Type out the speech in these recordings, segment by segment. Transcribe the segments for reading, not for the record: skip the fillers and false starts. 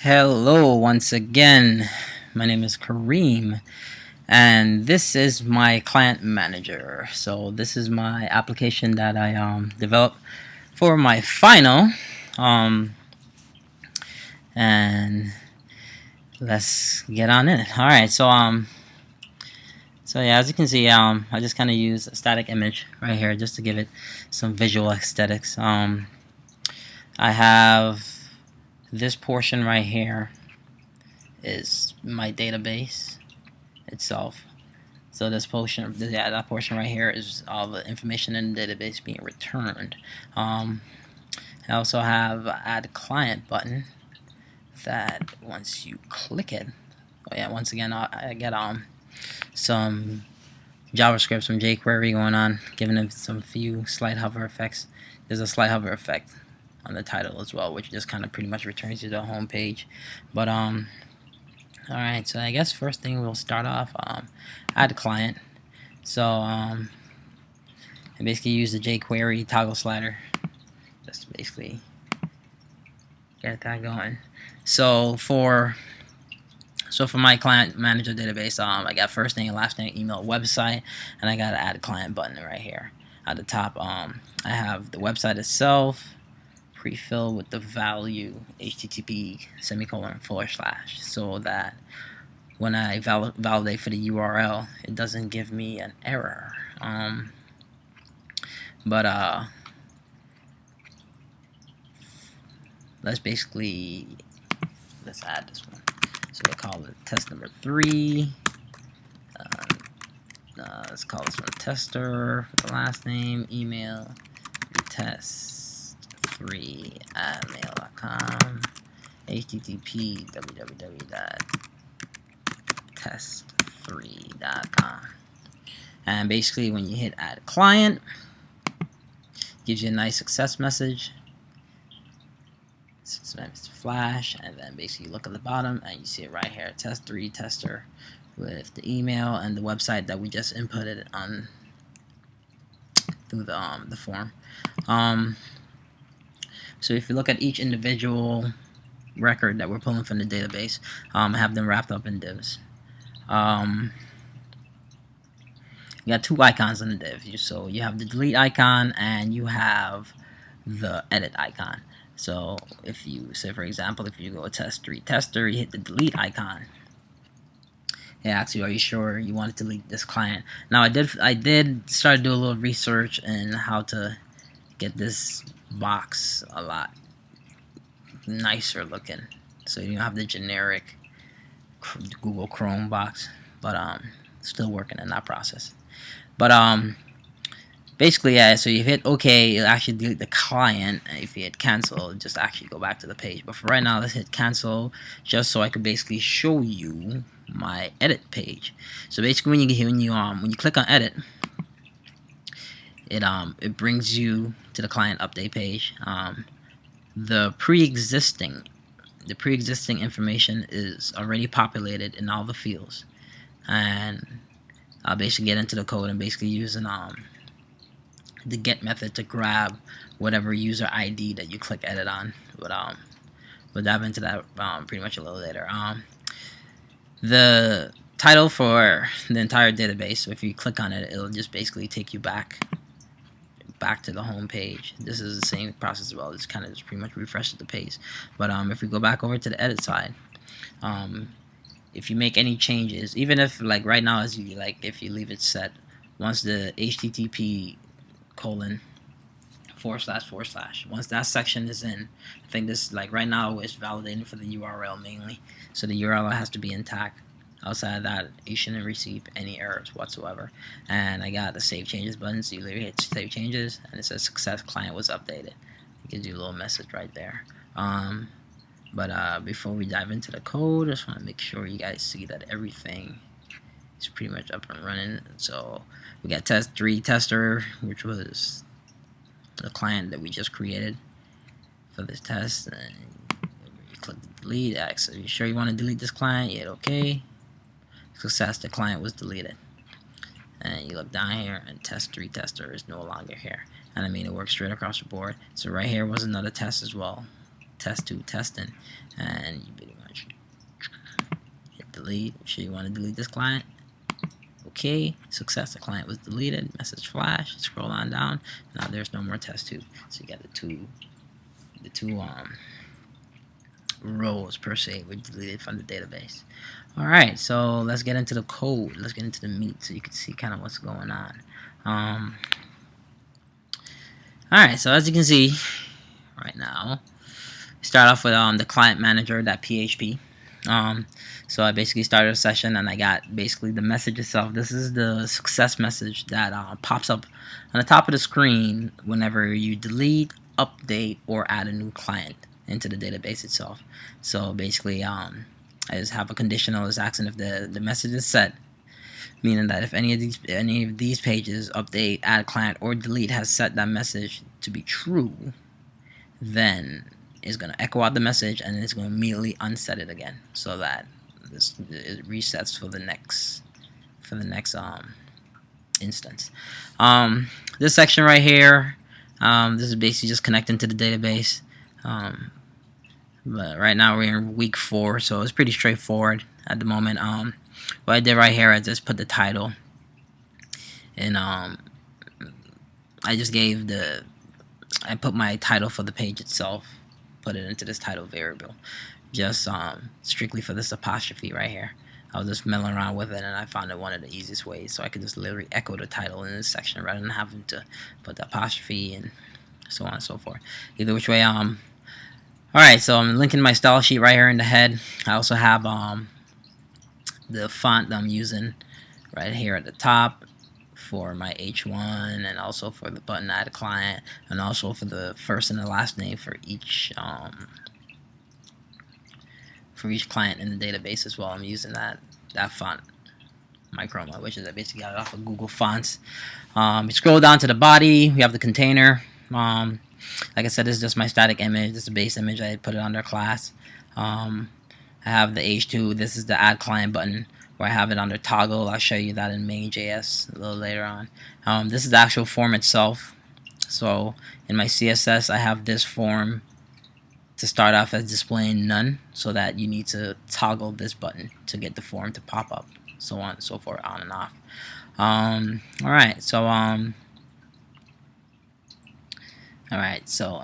Hello once again. My name is Kareem and this is my client manager. So this is my application that I developed for my final um and let's get on in it. All right. So yeah, as you can see, I just kind of use a static image right here just to give it some visual aesthetics. I have this portion right here is my database itself. So this portion, yeah, that portion right here is all the information in the database being returned. I also have add client button that once you click it, oh yeah, once again I get some JavaScript, some jQuery going on, giving it some few slight hover effects. There's a slight hover effect on the title as well, which just kind of pretty much returns you to the home page. But alright, so I guess first thing we'll start off add client. So I basically use the jQuery toggle slider just to basically get that going. So for my client manager database, I got first name, last name, email, website, and I got an add client button right here at the top. I have the website itself pre-filled with the value http // so that when I validate for the URL, it doesn't give me an error. Let's add this one. So we'll call it test number 3. Let's call this one tester for the last name, email, test3@mail.com, http www.test3.com. And basically when you hit add client, it gives you a nice success message. Flash, and then basically you look at the bottom and you see it right here, test3 tester with the email and the website that we just inputted on through the form. So if you look at each individual record that we're pulling from the database, I have them wrapped up in divs. You got two icons in the div. So you have the delete icon and you have the edit icon. So if you say, for example, if you go test3 tester, you hit the delete icon. It asks you, are you sure you want to delete this client? Now I did start to do a little research in how to get this box a lot nicer looking, so you don't have the generic Google Chrome box. But still working in that process. But basically, yeah, so you hit OK, it'll actually delete the client, and if you hit cancel, it'll just actually go back to the page. But for right now, let's hit cancel, just so I could basically show you my edit page. So basically, when you click on edit, it brings you to the client update page. The pre-existing information is already populated in all the fields, and I'll basically get into the code and basically using the get method to grab whatever user ID that you click edit on. But we'll dive into that pretty much a little later. The title for the entire database, so if you click on it, it'll just basically take you back to the home page. This is the same process as well. It's kind of just pretty much refreshes the page. But if we go back over to the edit side, if you make any changes, even if like right now, as you like, if you leave it set, once the http / once that section is in, I think this, like right now, is validating for the URL mainly, so the URL has to be intact. Outside of that, you shouldn't receive any errors whatsoever. And I got the save changes button, so you literally hit save changes and it says success client was updated. It gives you a little message right there. But before we dive into the code, I just want to make sure you guys see that everything is pretty much up and running. So we got test3 tester, which was the client that we just created for this test, and you click delete. So you sure you want to delete this client? You hit OK. Success, the client was deleted. And you look down here and test3 tester is no longer here. And I mean, it works straight across the board. So right here was another test as well. test2 testing, and you pretty much hit delete. Make sure you want to delete this client. Okay, success, the client was deleted. Message flash. Scroll on down. Now there's no more test2. So you got the two rows per se were deleted from the database. Alright, so let's get into the code. Let's get into the meat so you can see kind of what's going on. Alright, so as you can see right now, start off with the client manager.php. So I basically started a session and I got basically the message itself. This is the success message that pops up on the top of the screen whenever you delete, update, or add a new client into the database itself. So basically, I just have a conditional that's asking if the message is set, meaning that if any of these pages, update, add client, or delete, has set that message to be true, then it's going to echo out the message and it's going to immediately unset it again, so that it resets for the next instance. This section right here, this is basically just connecting to the database. But right now we're in week 4, so it's pretty straightforward at the moment. What I did right here, I just put the title, and I just gave I put my title for the page itself, put it into this title variable, just strictly for this apostrophe right here. I was just milling around with it, and I found it one of the easiest ways, so I could just literally echo the title in this section rather than having to put the apostrophe and so on and so forth. Either which way, alright, so I'm linking my style sheet right here in the head. I also have the font that I'm using right here at the top for my H1, and also for the button add client, and also for the first and the last name for each client in the database as well. I'm using that font, Microma, which is I basically got it off of Google Fonts. You scroll down to the body, we have the container. Like I said, this is just my static image. This is a base image. I put it under class. I have the H2. This is the add client button, where I have it under toggle. I'll show you that in main.js a little later on. This is the actual form itself. So in my CSS, I have this form to start off as displaying none, so that you need to toggle this button to get the form to pop up, so on and so forth, on and off. Alright, so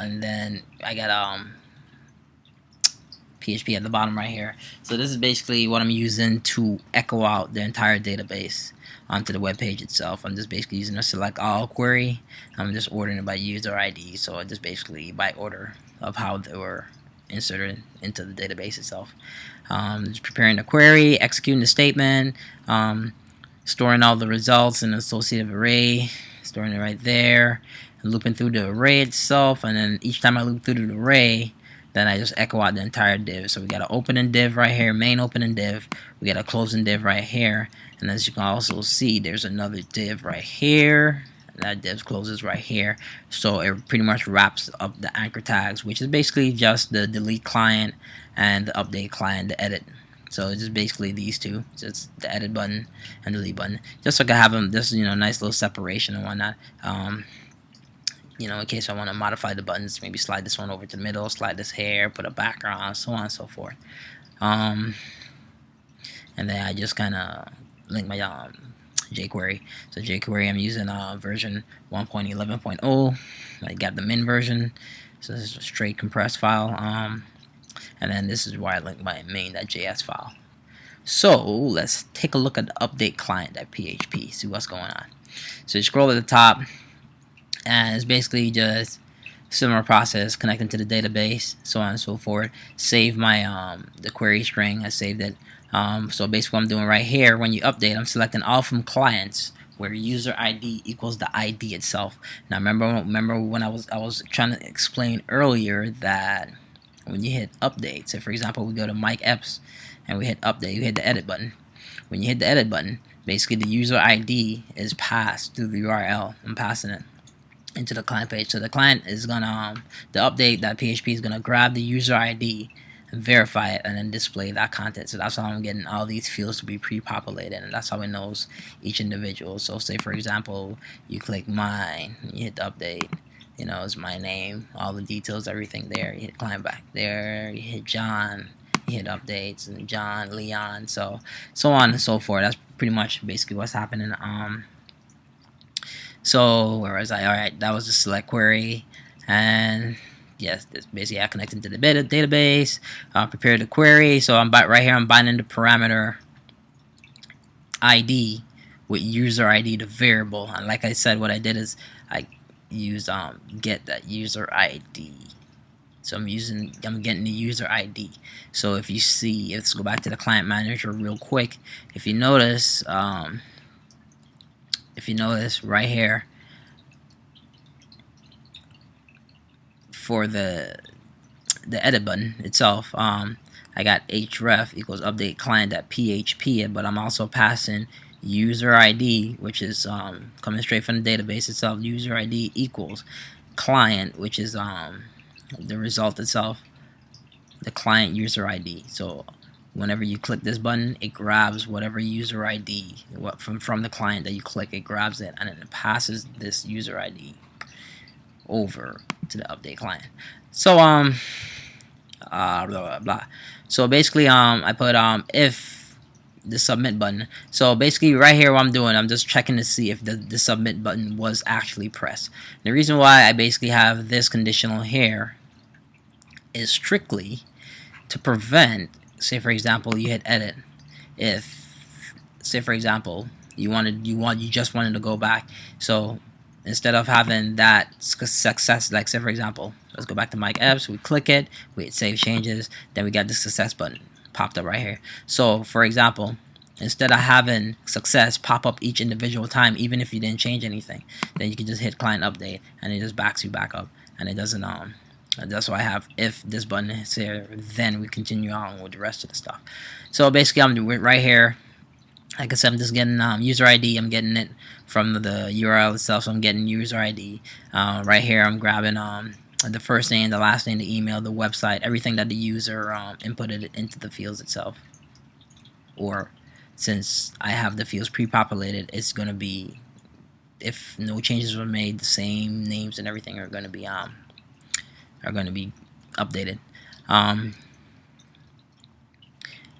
and then I got PHP at the bottom right here. So this is basically what I'm using to echo out the entire database onto the web page itself. I'm just basically using a select all query. I'm just ordering it by user ID, so just basically by order of how they were inserted into the database itself. Just preparing the query, executing the statement, storing all the results in an associative array, storing it right there, and looping through the array itself. And then each time I loop through the array, then I just echo out the entire div. So we got an opening div right here, main opening div. We got a closing div right here, and as you can also see, there's another div right here. That div closes right here. So it pretty much wraps up the anchor tags, which is basically just the delete client and the update client, the edit. So it's just basically these two, just the edit button and delete button, just so I can have them just nice little separation and whatnot. In case I want to modify the buttons, maybe slide this one over to the middle, slide this here, put a background, so on and so forth. And then I just kind of link my jQuery. So jQuery, I'm using version 1.11.0. I got the min version, so this is a straight compressed file. And then this is where I link my main.js file. So let's take a look at the update client.php, see what's going on. So you scroll at the top, and it's basically just similar process, connecting to the database, so on and so forth. Save my the query string. I saved it. So basically what I'm doing right here, when you update, I'm selecting all from clients where user ID equals the ID itself. Now remember when I was trying to explain earlier that when you hit update, so for example we go to Mike Epps and we hit update, you hit the edit button. When you hit the edit button, basically the user ID is passed through the URL. I'm passing it into the client page. So the client is gonna the update.php is gonna grab the user ID and verify it and then display that content. So that's how I'm getting all these fields to be pre-populated, and that's how it knows each individual. So say for example you click mine, you hit the update, you know, is my name, all the details, everything there. You hit client back there, you hit John, you hit updates, and John, Leon, so on and so forth. That's pretty much basically what's happening. So where was I? All right, that was the select query, and yes, this basically I connected to the database, prepared the query. So I'm right here. I'm binding the parameter ID with user ID to variable, and like I said, what I did is I used get that user ID. So I'm getting the user ID. So if you see, let's go back to the client manager real quick. If you notice right here for the edit button itself, I got href equals update client.php, but I'm also passing user ID, which is coming straight from the database itself. User ID equals client, which is the result itself, the client user ID. So whenever you click this button, it grabs whatever user ID from the client that you click. It grabs it and then it passes this user ID over to the update client. So blah blah blah. So basically I put if the submit button. So basically right here what I'm doing, I'm just checking to see if the submit button was actually pressed. The reason why I basically have this conditional here is strictly to prevent, say for example you hit edit, if say for example you just wanted to go back, so instead of having that success, like say for example, let's go back to Mike Epps, we click it, we hit save changes, then we got the success button popped up right here. So for example, instead of having success pop up each individual time, even if you didn't change anything, then you can just hit client update and it just backs you back up, and it doesn't that's why I have if this button is here, then we continue on with the rest of the stuff. So basically I'm doing right here, like I said, I'm just getting user ID. I'm getting it from the URL itself, so I'm getting user ID. Right here I'm grabbing the first name, the last name, the email, the website, everything that the user inputted into the fields itself. Or since I have the fields pre-populated, it's going to be, if no changes were made, the same names and everything are going to be updated.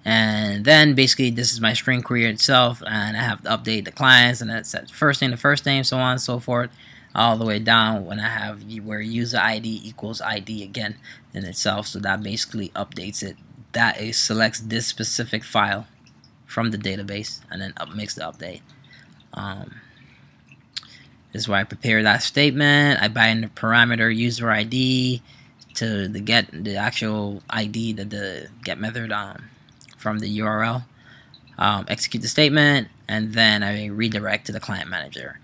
And then basically this is my string query itself, and I have to update the clients, and that's the first name, so on and so forth, all the way down when I have where user ID equals ID again in itself. So that basically updates it. That is selects this specific file from the database and then makes the update. This is where I prepare that statement. I bind the parameter user ID to the actual ID that the get method from the URL. Execute the statement, and then I redirect to the client manager.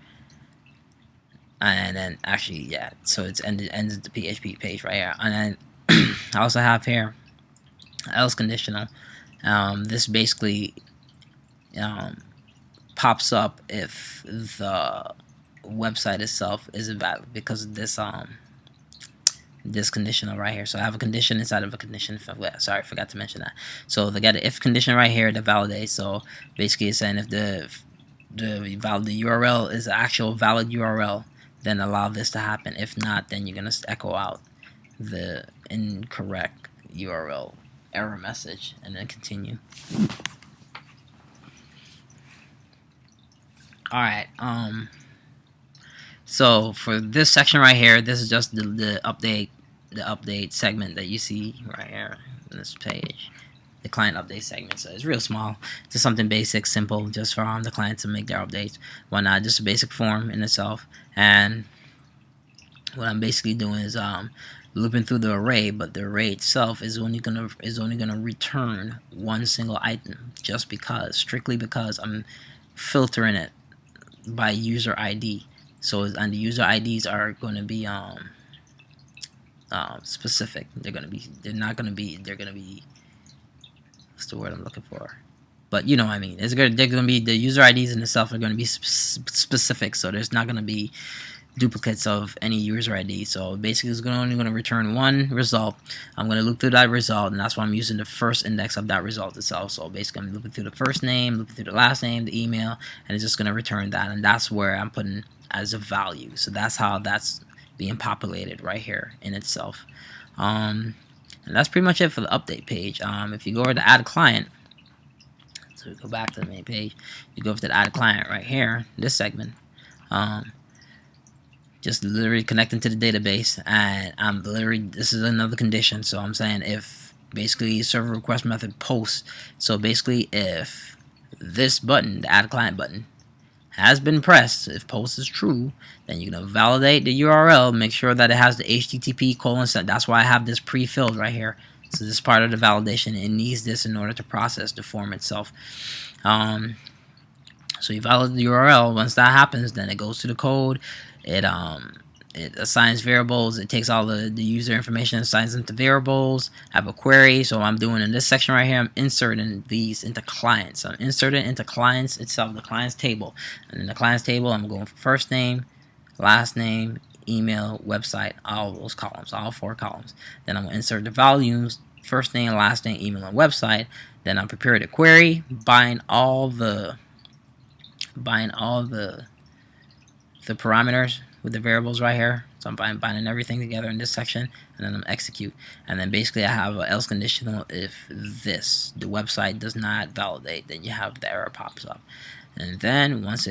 And then actually, yeah, so it's ends the PHP page right here. And then I also have here else conditional. This basically pops up if the website itself is invalid because of this conditional right here. So I have a condition inside of a condition. Sorry, I forgot to mention that. So they got an if condition right here that validates. So basically it's saying if the URL is an actual valid URL, then allow this to happen. If not, then you're gonna echo out the incorrect URL error message and then continue. Alright, so for this section right here, this is just the update segment that you see right here on this page, the client update segment. So it's real small, just something basic, simple, just for the client to make their updates, whatnot, just a basic form in itself. And what I'm basically doing is looping through the array, but the array itself is only gonna return one single item, just because, strictly because I'm filtering it by user ID. So and the user IDs are going to be specific. They're gonna be what's the word I'm looking for? But you know what I mean. They're gonna be, the user IDs in itself are gonna be specific. So there's not gonna be duplicates of any user ID. So basically it's only going to return one result. I'm going to loop through that result, and that's why I'm using the first index of that result itself. So basically I'm looping through the first name, looping through the last name, the email, and it's just going to return that, and that's where I'm putting as a value. So that's how that's being populated right here in itself. And that's pretty much it for the update page. If you go over to add client, so we go back to the main page, you go over to the add client right here, this segment. Just literally connecting to the database, and I'm literally, this is another condition. So I'm saying if basically server request method posts, so basically if this button, the add client button, has been pressed, if post is true, then you're gonna validate the URL, make sure that it has the HTTP colon set. That's why I have this pre-filled right here. So this is part of the validation. It needs this in order to process the form itself. So you validate the URL. Once that happens, then it goes to the code. It assigns variables. It takes all the user information, assigns them to variables. I have a query. So what I'm doing in this section right here, I'm inserting these into clients. So I'm inserting into clients itself, the clients table. And in the clients table, I'm going for first name, last name, email, website, all those columns, all 4 columns. Then I'm going to insert the volumes, first name, last name, email, and website. Then I'm preparing the query, bind all the parameters with the variables right here. So I'm binding everything together in this section, and then I'm execute. And then basically I have an else conditional. If the website does not validate, then you have the error pops up. And then once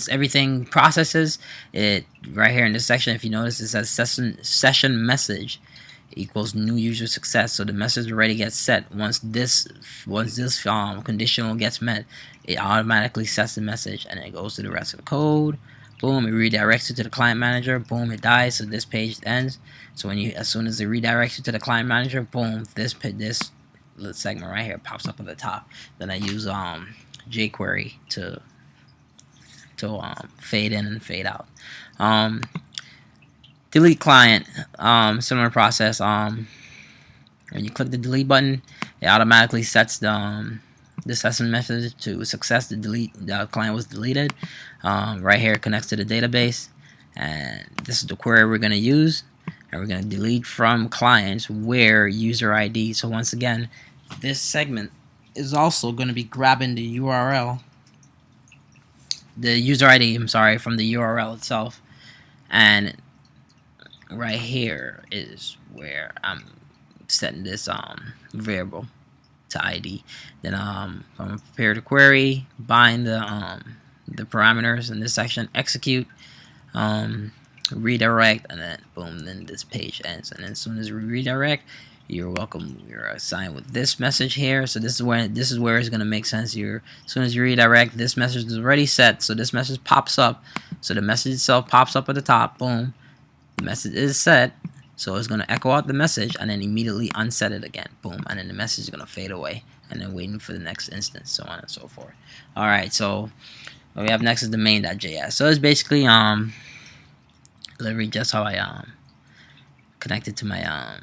everything processes it right here in this section, if you notice, it says session message equals new user success. So the message already gets set. Once this conditional gets met, it automatically sets the message, and it goes to the rest of the code. Boom, it redirects it to the client manager. Boom, it dies. So this page ends. So as soon as it redirects it to the client manager, boom, this little segment right here pops up at the top. Then I use jQuery to fade in and fade out. Delete client, similar process. When you click the delete button, it automatically sets the session message to success. The client was deleted. Right here, it connects to the database, and this is the query we're going to use. And we're going to delete from clients where user ID. So once again, this segment is also going to be grabbing the URL, the user ID, I'm sorry, from the URL itself. And right here is where I'm setting this variable to ID. Then I'm gonna prepare the query, bind the parameters in this section, execute, redirect, and then boom, then this page ends. And then as soon as we redirect, you're welcome. You're assigned with this message here. So this is where it's gonna make sense. As soon as you redirect, this message is already set. So this message pops up. So the message itself pops up at the top. Boom. The message is set, so it's going to echo out the message and then immediately unset it again. Boom, and then the message is going to fade away, and then waiting for the next instance, so on and so forth. Alright, so what we have next is the main.js. So it's basically literally just how I connected to my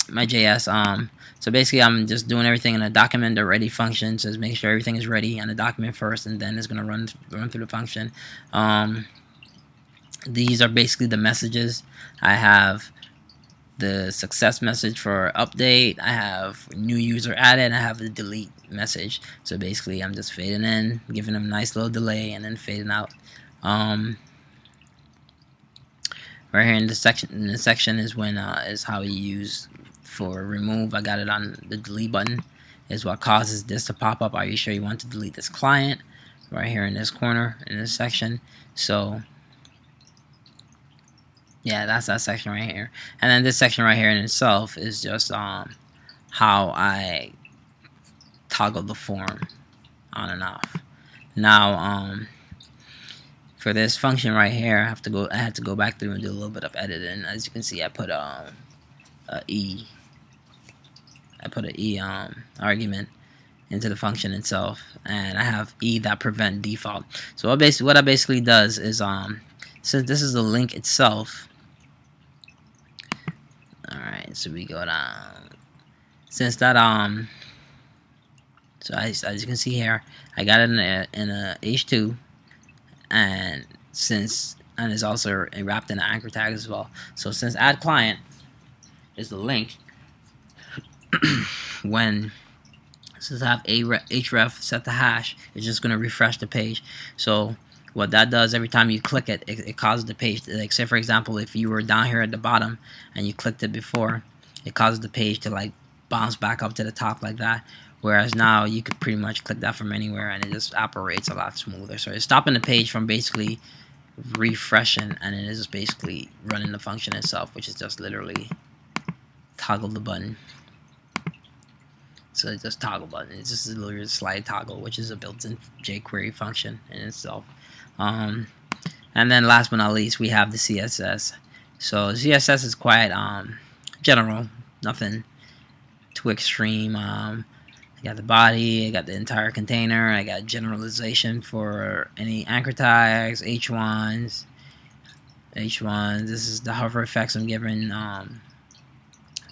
my JS. So basically I'm just doing everything in a document. The ready function says make sure everything is ready on the document first, and then it's going to run through the function. These are basically the messages. I have the success message for update, I have new user added, and I have the delete message. So basically I'm just fading in, giving them a nice little delay, and then fading out. Right here in this section is when is how you use for remove. I got it on the delete button, is what causes this to pop up. Are you sure you want to delete this client? Right here in this corner in this section. So yeah, that's that section right here. And then this section right here in itself is just how I toggle the form on and off. Now for this function right here, I had to go back through and do a little bit of editing. As you can see, I put an E argument into the function itself, and I have E that prevent default. So what I basically does is since this is the link itself. Alright, so we go down. Since that so as you can see here, I got it in a H2, and it's also wrapped in an anchor tag as well. So since add client is the link, when Since I have href set to hash, it's just going to refresh the page. So what that does, every time you click it, it causes the page, like say for example, if you were down here at the bottom and you clicked it before, it causes the page to like bounce back up to the top like that. Whereas now you could pretty much click that from anywhere and it just operates a lot smoother. So it's stopping the page from basically refreshing, and it is basically running the function itself, which is just literally toggle the button. So it's just toggle button. It's just a little slide toggle, which is a built-in jQuery function in itself. And then last but not least, we have the CSS. So CSS is quite general, nothing too extreme. I got the body, I got the entire container, I got generalization for any anchor tags, H1s. This is the hover effects I'm giving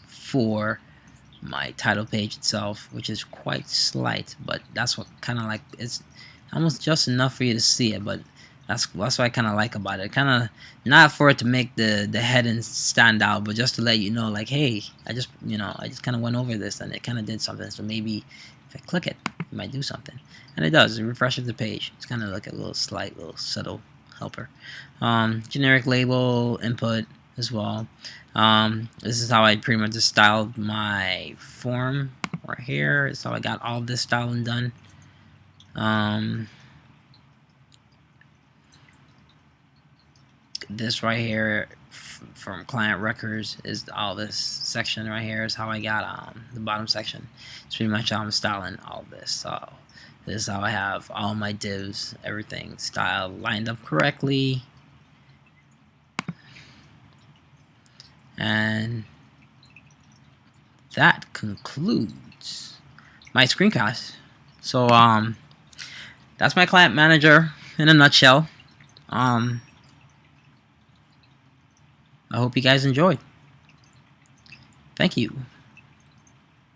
for my title page itself, which is quite slight, but that's what kind of like, it's almost just enough for you to see it, but that's what I kind of like about it. Kind of not for it to make the heading stand out, but just to let you know, like, hey, I just kind of went over this and it kind of did something. So maybe if I click it, it might do something, and it does. It refreshes the page. It's kind of like a little subtle helper. Generic label input as well. This is how I pretty much just styled my form right here. So I got all this styling done. This right here from client records is all this section right here is how I got the bottom section. It's pretty much how I'm styling all this. So this is how I have all my divs, everything styled, lined up correctly. And that concludes my screencast. So that's my client manager in a nutshell. I hope you guys enjoyed. Thank you.